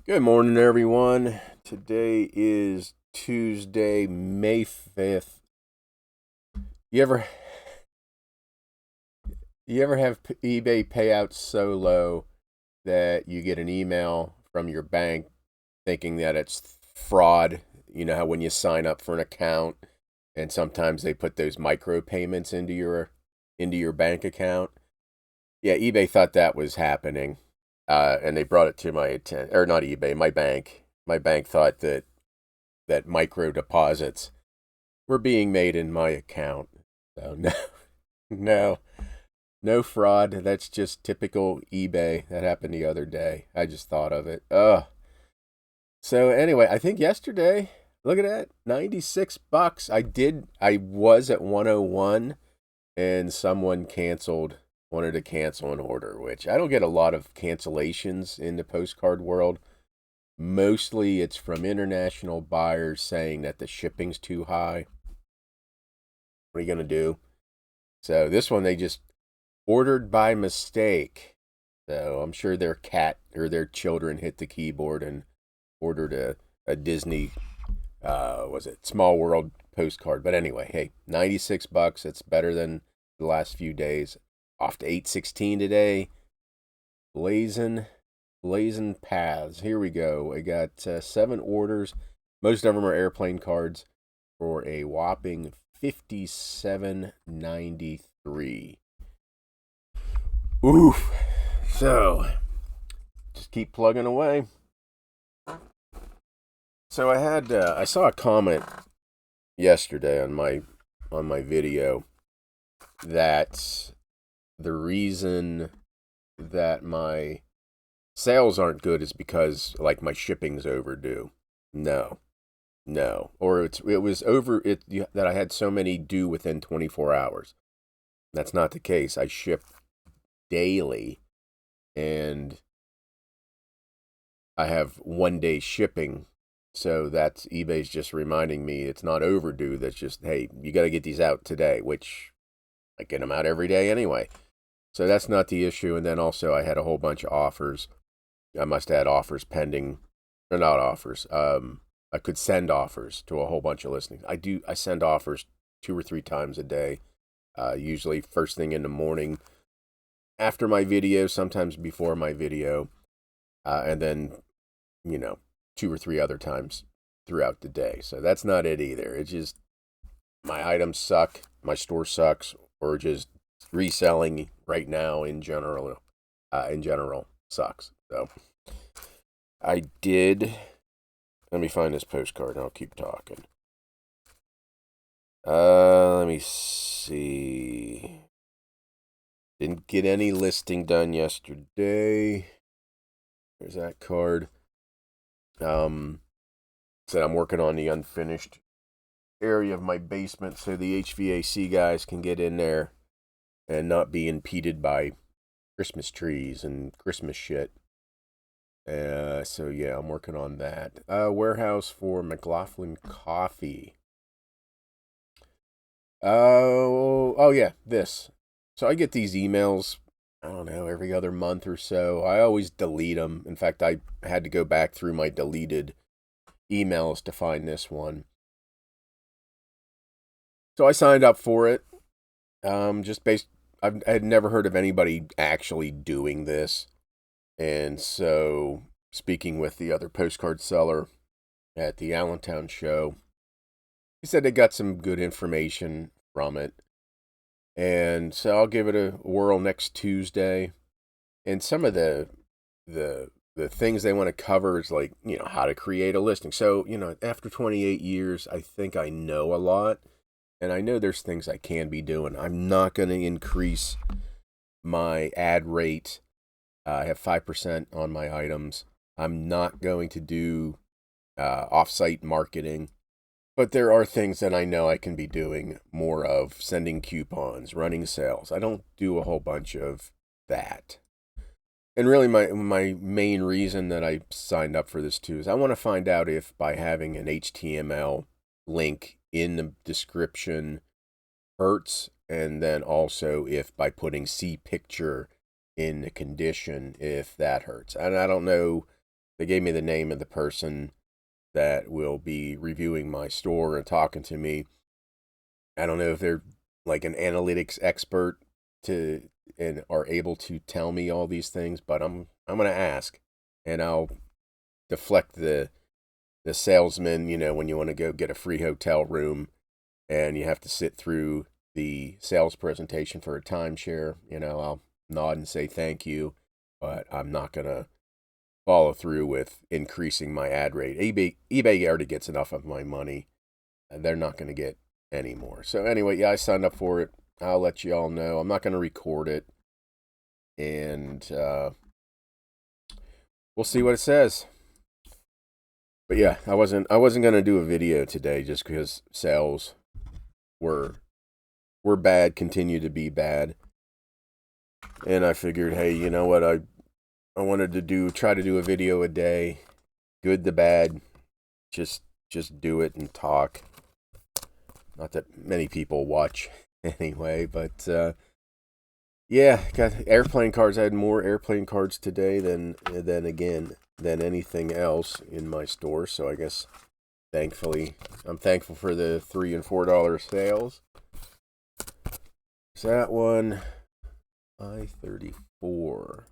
Good morning, everyone. Today is Tuesday, May 5th. You ever you ever have eBay payouts so low that you get an email from your bank thinking that it's fraud? You know how when you sign up for an account and sometimes they put those micro payments into your bank account? Yeah, eBay thought that was happening. And they brought it to my attention, or not eBay, my bank. My bank thought that micro deposits were being made in my account. So no, no, no fraud. That's just typical eBay. That happened the other day. I just thought of it. Ugh. So anyway, I think yesterday, look at that, $96. I was at 101 and someone wanted to cancel an order, which I don't get a lot of cancellations in the postcard world. Mostly it's from international buyers saying that the shipping's too high. What are you going to do? So this one they just ordered by mistake. So I'm sure their cat or their children hit the keyboard and ordered a Disney, was it Small World postcard. But anyway, hey, $96. It's better than the last few days. Off to 816 today. Blazing paths. Here we go. I got 7 orders. Most of them are airplane cards for a whopping $57.93. Oof. So, just keep plugging away. So I saw a comment yesterday on my video that the reason that my sales aren't good is because like my shipping's overdue. No, or it was over it that I had so many due within 24 hours. That's not the case. I ship daily, and I have 1 day shipping. So that's eBay's just reminding me it's not overdue. That's just, hey, you got to get these out today, which I get them out every day anyway. So that's not the issue. And then also I had a whole bunch of offers. I must have had offers pending, or not offers. I could send offers to a whole bunch of listings. I send offers 2 or 3 times a day. Usually first thing in the morning, after my video, sometimes before my video, and then 2 or 3 other times throughout the day. So that's not it either. It's just my items suck, my store sucks, or just reselling right now in general sucks. So I did. Let me find this postcard and I'll keep talking. Let me see. Didn't get any listing done yesterday. There's that card. Said I'm working on the unfinished area of my basement so the HVAC guys can get in there and not be impeded by Christmas trees and Christmas shit. So yeah, I'm working on that. Warehouse for McLaughlin Coffee. Oh yeah, this. So I get these emails, I don't know, every other month or so. I always delete them. In fact, I had to go back through my deleted emails to find this one. So I signed up for it. I had never heard of anybody actually doing this. And so, speaking with the other postcard seller at the Allentown show, he said they got some good information from it. And so I'll give it a whirl next Tuesday. And some of the things they want to cover is like, how to create a listing. So, after 28 years, I think I know a lot. And I know there's things I can be doing. I'm not going to increase my ad rate. I have 5% on my items. I'm not going to do off-site marketing. But there are things that I know I can be doing more of, sending coupons, running sales. I don't do a whole bunch of that. And really my main reason that I signed up for this too is I want to find out if by having an HTML link in the description hurts, and then also if by putting see picture in the condition, if that hurts. And I don't know they gave me the name of the person that will be reviewing my store and talking to me. I don't know if they're like an analytics expert to and are able to tell me all these things, but I'm gonna ask, and I'll deflect the salesman. When you want to go get a free hotel room, and you have to sit through the sales presentation for a timeshare. I'll nod and say thank you, but I'm not gonna follow through with increasing my ad rate. eBay already gets enough of my money. They're not going to get any more. So anyway, yeah, I signed up for it. I'll let you all know. I'm not going to record it, and we'll see what it says. But yeah, I wasn't going to do a video today just because sales were bad, continue to be bad, and I figured, hey, you know what, I wanted to try to do a video a day, good to bad, just do it and talk. Not that many people watch anyway, but yeah, got airplane cards. I had more airplane cards today than anything else in my store. So I guess I'm thankful for the $3 and $4 sales. So that one, I-34.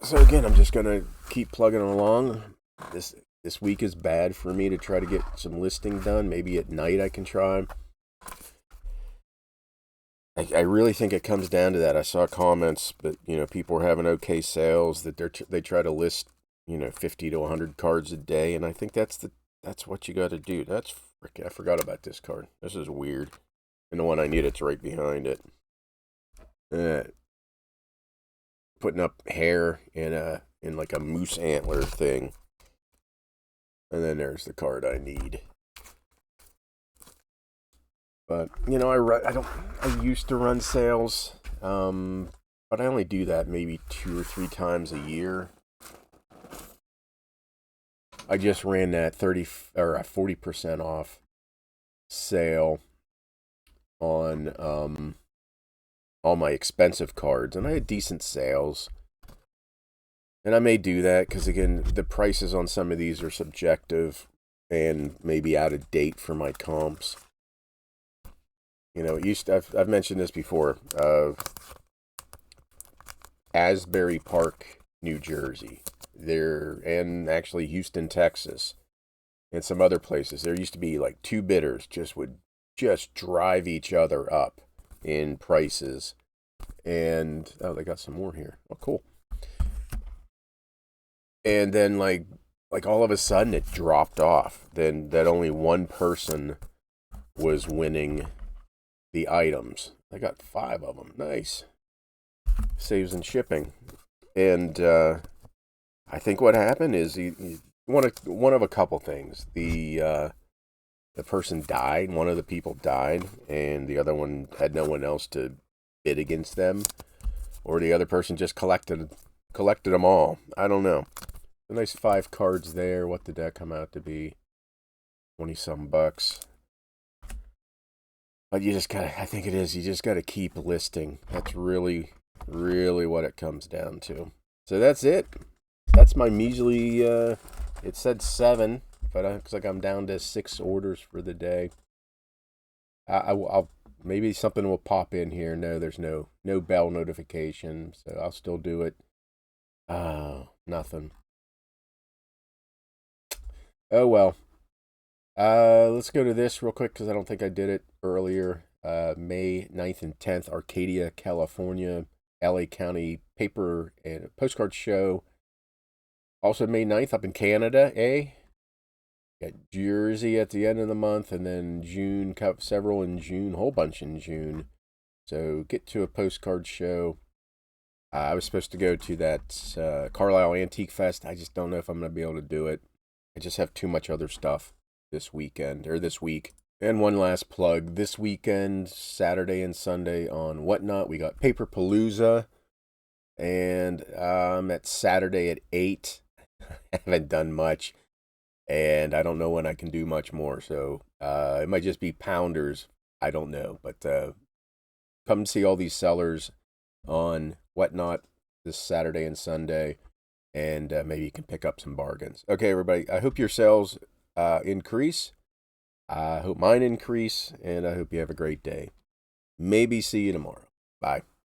So again, I'm just gonna keep plugging along. This week is bad for me to try to get some listing done. Maybe at night I can try. I really think it comes down to that. I saw comments, but people are having okay sales that they try to list 50 to 100 cards a day, and I think that's what you got to do. I forgot about this card. This is weird. And the one I need, it's right behind it. Putting up hair in like a moose antler thing. And then there's the card I need. But I used to run sales, but I only do that maybe 2 or 3 times a year. I just ran that 40% off sale on all my expensive cards, and I had decent sales. And I may do that because, again, the prices on some of these are subjective and maybe out of date for my comps. I've mentioned this before. Asbury Park, New Jersey, and actually Houston, Texas, and some other places. There used to be like 2 bidders would drive each other up in prices. And they got some more here. Oh, cool. And then like all of a sudden it dropped off. Then that only one person was winning the items. I got 5 of them. Nice. Saves in shipping. And I think what happened is one of a couple things. The person died. One of the people died, and the other one had no one else to bid against them, or the other person just collected them all. I don't know. A nice 5 cards there. What did that come out to be? 20-some bucks. But you just gotta, I think it is, you just gotta keep listing. That's really, really what it comes down to. So that's it. That's my measly, it said 7, but looks like I'm down to 6 orders for the day. I'll maybe something will pop in here. No, there's no bell notification, so I'll still do it. Nothing. Oh well. Let's go to this real quick because I don't think I did it earlier. May 9th and 10th, Arcadia, California, LA County Paper and Postcard Show. Also May 9th up in Canada, Got Jersey at the end of the month, and then June, several in June, whole bunch in June. So get to a Postcard Show. I was supposed to go to that Carlisle Antique Fest. I just don't know if I'm going to be able to do it. I just have too much other stuff this week. And one last plug. This weekend, Saturday and Sunday on Whatnot, we got Paper Palooza. And at Saturday at 8. I haven't done much. And I don't know when I can do much more. So it might just be pounders. I don't know. But come see all these sellers on Whatnot this Saturday and Sunday, and maybe you can pick up some bargains. Okay, everybody, I hope your sales increase. I hope mine increase, and I hope you have a great day. Maybe see you tomorrow. Bye.